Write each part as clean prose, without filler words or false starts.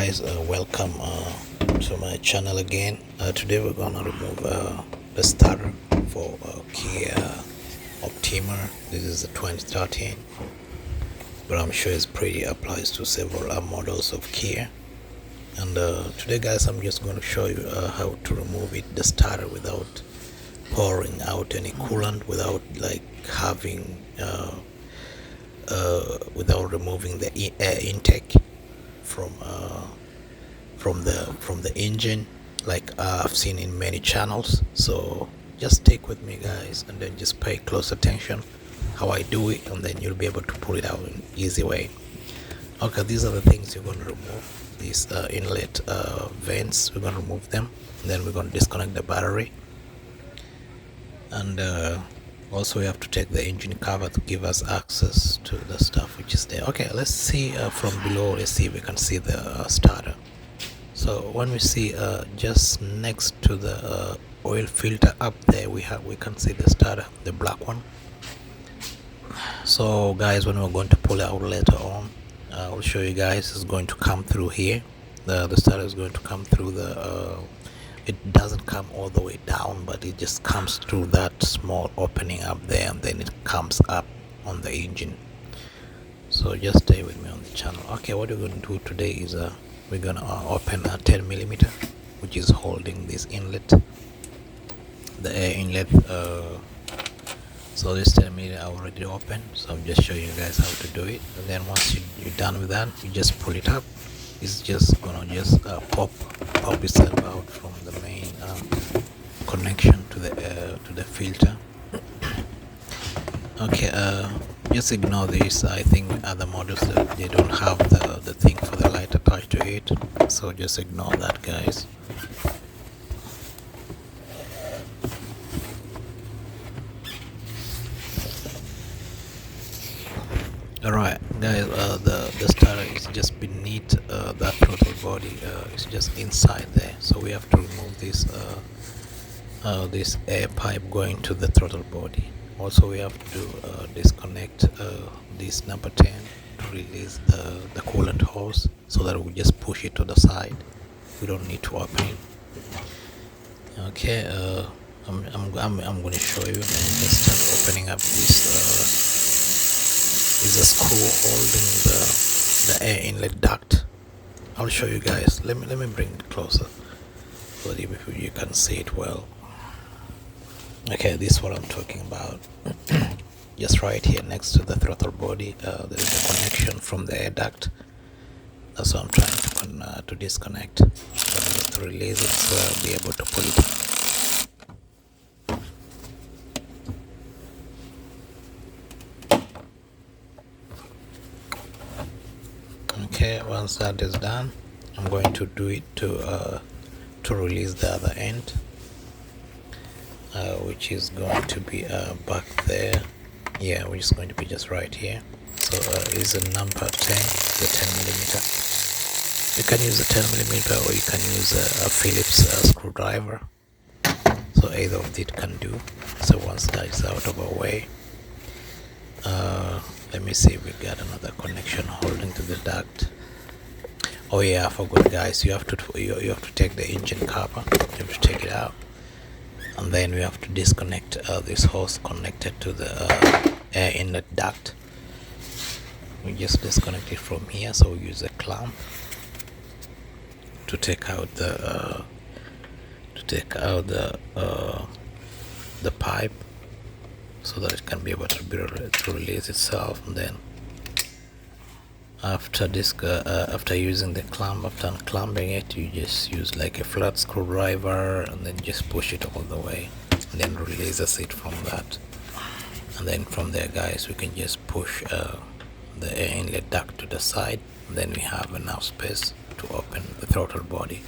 guys, welcome to my channel again. Today we're gonna remove the starter for KIA Optima. This is the 2013, but I'm sure it's pretty applies to several models of Kia. And today guys, I'm just going to show you how to remove the starter without pouring out any coolant, without like having without removing the air intake from the engine, like I've seen in many channels. So just stick with me guys, and then just pay close attention how I do it, and then you'll be able to pull it out in an easy way. Okay, these are the things you're going to remove. These inlet vents, we're going to remove them, and then we're going to disconnect the battery, and also we have to take the engine cover to give us access to the stuff which is there. Okay, let's see from below. Let's see if we can see the starter. So when we see just next to the oil filter up there, we can see the starter, the black one. So guys, when we're going to pull it out later on, I'll show you guys. It's going to come through here. The starter is going to come through the it doesn't come all the way down, but it just comes through that small opening up there, and then it comes up on the engine. So just stay with me on the channel. Okay, what we're going to do today is we're gonna open a 10mm, which is holding this inlet, the air inlet. So this 10mm are already open, so I'm just showing you guys how to do it. And then once you're done with that, you just pull it up. It's just gonna just pop itself out from the main connection to the filter. Okay, just ignore this. I think other models they don't have the thing for the light attached to it, so just ignore that guys. Alright guys, the starter is just beneath that throttle body. It's just inside there, so we have to remove this this air pipe going to the throttle body. Also we have to disconnect this number 10 to release the coolant hose, so that we just push it to the side. We don't need to open it. Okay, I'm going to show you. And just start opening up this is a screw holding the air inlet duct. I'll show you guys. Let me bring it closer so that you can see it well. Okay, this is what I'm talking about. Just right here next to the throttle body, there is a connection from the air duct. That's what I'm trying to disconnect. So just to release it, so I'll be able to pull it. Okay, once that is done, I'm going to do it to release the other end, which is going to be back there. Yeah, which is going to be just right here. So is a number 10, the 10mm. You can use a 10mm, or you can use a Phillips screwdriver. So either of it can do. So once that is out of our way, let me see if we got another connection holding to the duct. Oh yeah, I forgot guys, you have to take the engine cover. You have to take it out, and then we have to disconnect this hose connected to the air inlet duct. We just disconnect it from here. So we use a clamp to take out the pipe, so that it can be able to release itself. And then after using the clamp, after unclamping it, you just use like a flat screwdriver, and then just push it all the way, and then releases it from that. And then from there guys, we can just push the air inlet duct to the side, and then we have enough space to open the throttle body,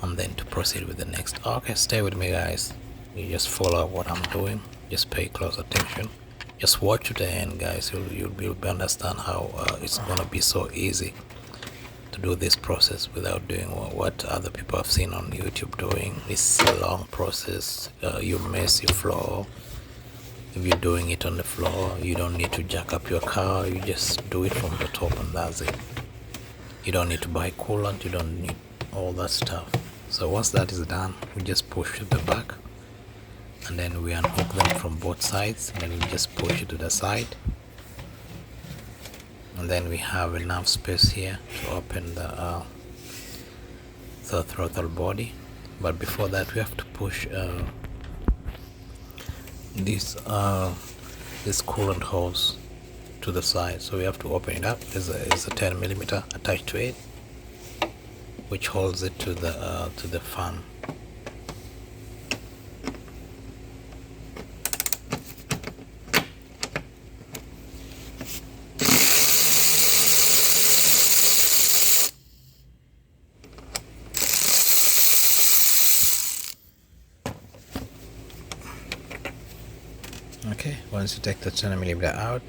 and then to proceed with the next. Okay, stay with me guys. You just follow what I'm doing. Just pay close attention. Just watch to the end guys. You'll understand how it's gonna be so easy to do this process without doing what other people have seen on YouTube doing. It's a long process. You mess your floor. If you're doing it on the floor, you don't need to jack up your car. You just do it from the top, and that's it. You don't need to buy coolant, you don't need all that stuff. So once that is done, we just push to the back, and then we unhook them from both sides, and then we just push it to the side, and then we have enough space here to open the throttle body. But before that, we have to push this coolant hose to the side, so we have to open it up. There's a 10mm attached to it, which holds it to the fan. Okay, once you take the 10mm out,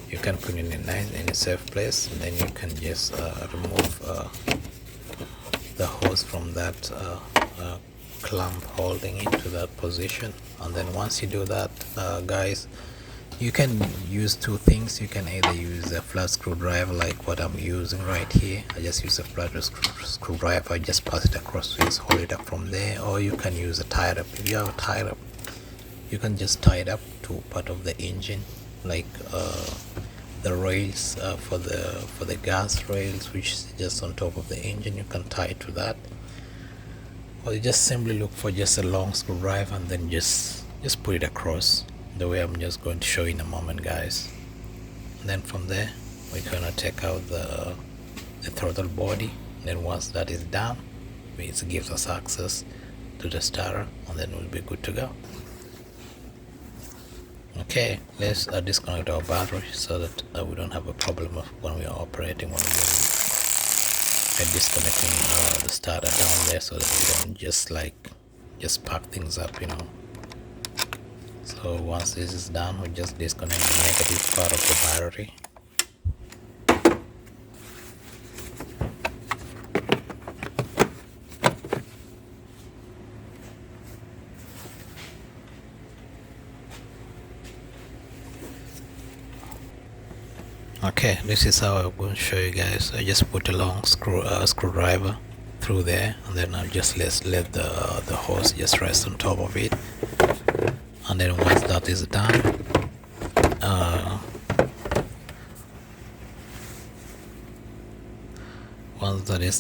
you can put it in a safe place, and then you can just remove the hose from that clamp holding it to that position. And then once you do that, guys, you can use two things. You can either use a flat screwdriver like what I'm using right here. I just use a flat screwdriver. I just pass it across, just hold it up from there. Or you can use a tie up. If you have a tie up, you can just tie it up to part of the engine, like the rails for the gas rails, which is just on top of the engine. You can tie it to that, or you just simply look for just a long screwdriver and then just put it across the way I'm just going to show you in a moment, guys. And then from there, we're gonna take out the throttle body. And then once that is done, it gives us access to the starter, and then we'll be good to go. Okay, let's disconnect our battery so that we don't have a problem when we are operating, when we are disconnecting the starter down there, so that we don't just pack things up, you know. So once this is done, we just disconnect the negative part of the battery. Okay, this is how I'm going to show you guys. I just put a long screwdriver through there, and then I'll just let the hose just rest on top of it. And then once that is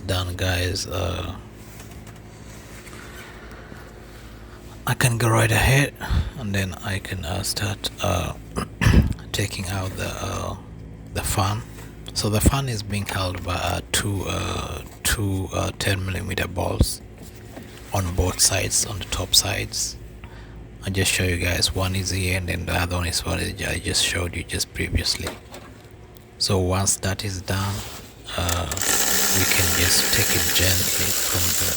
done, guys, I can go right ahead, and then I can start taking out the fan. So the fan is being held by two 10mm bolts on both sides, on the top sides. I just show you guys, one is here, and then the other one is what I just showed you just previously. So once that is done, we can just take it gently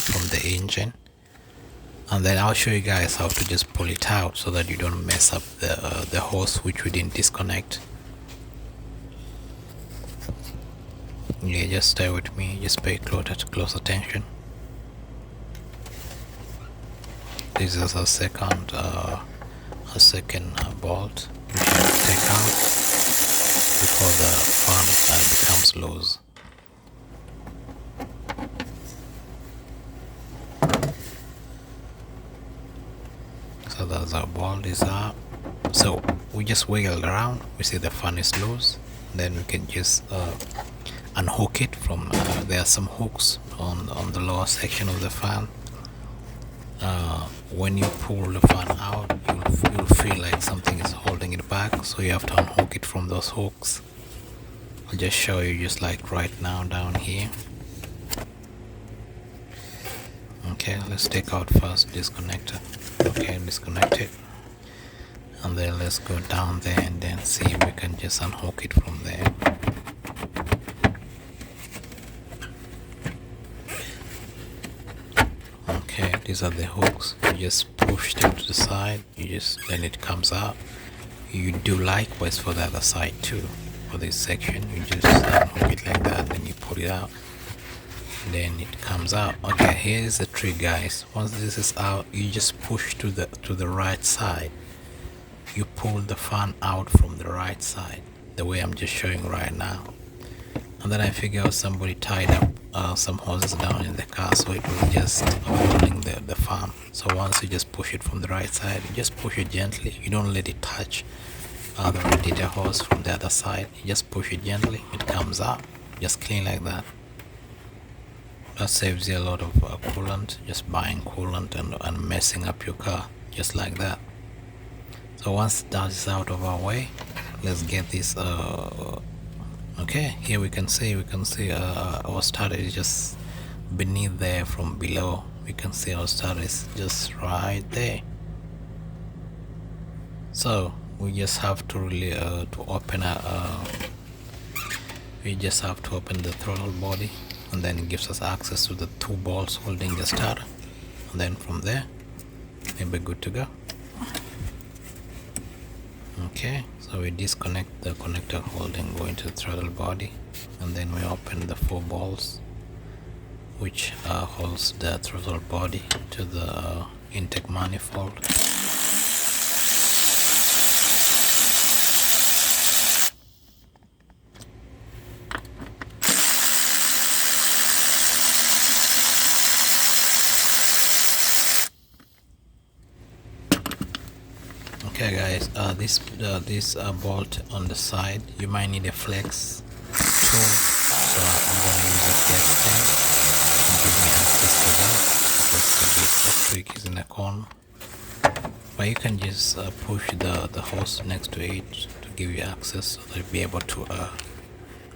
from the engine, and then I'll show you guys how to just pull it out so that you don't mess up the hose which we didn't disconnect. Yeah, just stay with me, just pay close attention. This is a second bolt which you have to take out before the fan becomes loose. So that's our bolt is up. So we just wiggle around, we see the fan is loose, then we can just unhook it from there are some hooks on the lower section of the fan. When you pull the fan out, you'll feel like something is holding it back, so you have to unhook it from those hooks. I'll just show you, just like right now down here. Okay, let's take out first disconnector. Okay, disconnect it, and then let's go down there and then see if we can just unhook it from there. Okay, these are the hooks. You just push them to the side, then it comes out. You do likewise for the other side too. For this section, you just unhook it like that, then you pull it out, then it comes out. Okay, here's the trick, guys. Once this is out, you just push to the right side. You pull the fan out from the right side, the way I'm just showing right now. and then I figure out somebody tied up some hoses down in the car, so it was just holding the farm. So once you just push it from the right side, you just push it gently, you don't let it touch the radiator hose from the other side. You just push it gently, it comes out, just clean like that. That saves you a lot of coolant, just buying coolant and messing up your car just like that. So once that is out of our way, let's get this okay, here we can see our starter is just beneath there. From below we can see our starter is just right there. So we just have to really to open we just have to open the throttle body, and then it gives us access to the two bolts holding the starter, and then from there we'll be good to go. Okay, so we disconnect the connector holding going to the throttle body, and then we open the 4 bolts which holds the throttle body to the intake manifold. Okay guys, this bolt on the side, you might need a flex tool, so I'm going to use a flex pen to give me access to that, because the trick is in the corner. But you can just push the hose next to it to give you access, so that you'll be able to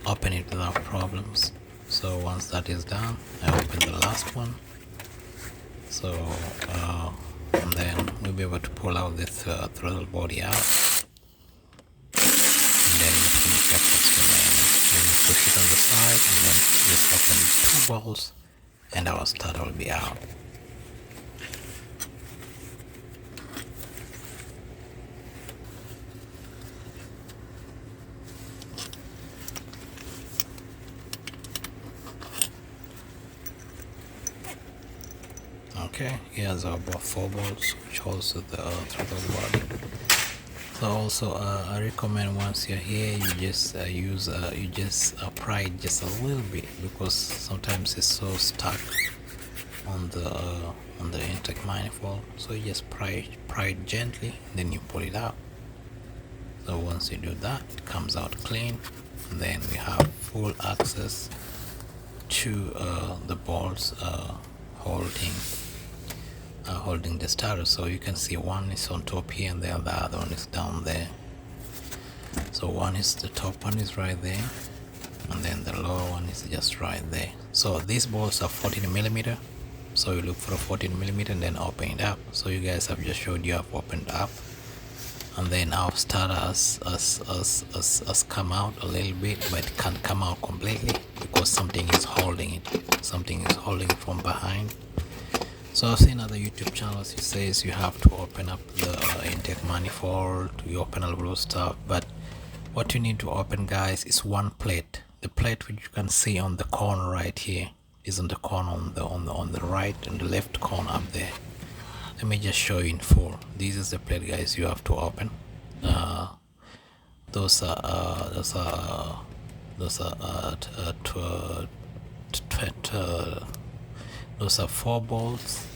open it without problems. So once that is done, I open the last one. So and then we'll be able to pull out this throttle body out, and then you finish up what's remaining. Then you push it on the side, and then just open 2 bolts, and our starter will be out. Okay, here's our 4 bolts which holds the throttle body. So also I recommend once you're here, you just pry it just a little bit, because sometimes it's so stuck on the intake manifold. So you just pry it gently, then you pull it out. So once you do that, it comes out clean, and then we have full access to the bolts holding the starter. So you can see one is on top here, and the other one is down there. So one is, the top one is right there, and then the lower one is just right there. So these bolts are 14mm, so you look for a 14mm and then open it up. So you guys have just showed you have opened up, and then our starter has come out a little bit, but it can't come out completely because something is holding it from behind. So I've seen other YouTube channels, it says you have to open up the intake manifold, you open a lot of stuff, but what you need to open, guys, is one plate. The plate which you can see on the corner right here is on the corner on the right and the left corner up there. Let me just show you in full. This is the plate, guys, you have to open. Those are 4 bolts,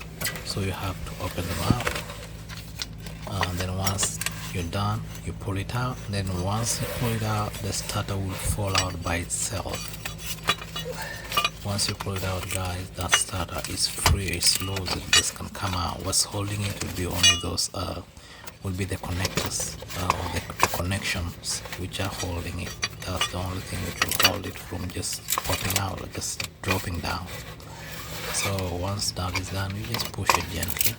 so you have to open them out, and then once you're done, you pull it out. Then once you pull it out, the starter will fall out by itself. Once you pull it out, guys, that starter is free, it's loose, it just can come out. What's holding it will be only those will be the connectors or the connections which are holding it. That's the only thing which will hold it from just popping out or just dropping down. So once that is done, you just push it gently,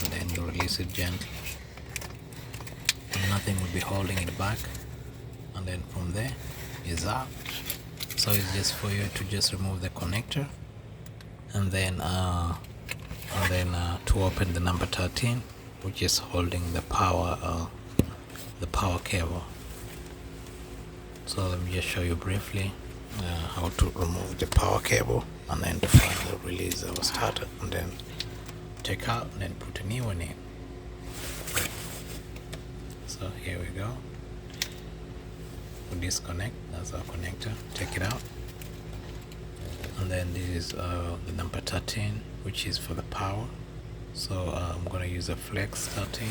and then you release it gently, and nothing will be holding it back, and then from there is out. So it's just for you to just remove the connector, and then to open the number 13, which is holding the power cable. So let me just show you briefly how to remove the power cable, and then to finally release our starter, and then take out and then put a new one in. So here we go. We disconnect, that's our connector, take it out, and then this is the number 13, which is for the power. So I'm gonna use a flex 13.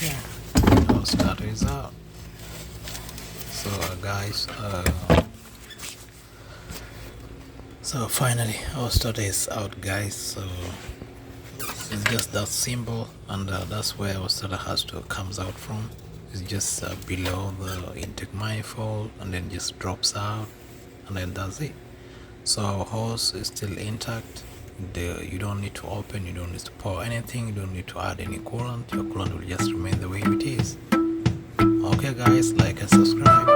Okay, our starter is out. So guys, so finally our starter is out, guys. So it's just that symbol, and that's where our starter has to comes out from. It's just below the intake manifold, and then just drops out, and then that's it. So our hose is still intact. You don't need to open, you don't need to pour anything, you don't need to add any coolant. Your coolant will just remain the way it is. Okay guys, like and subscribe.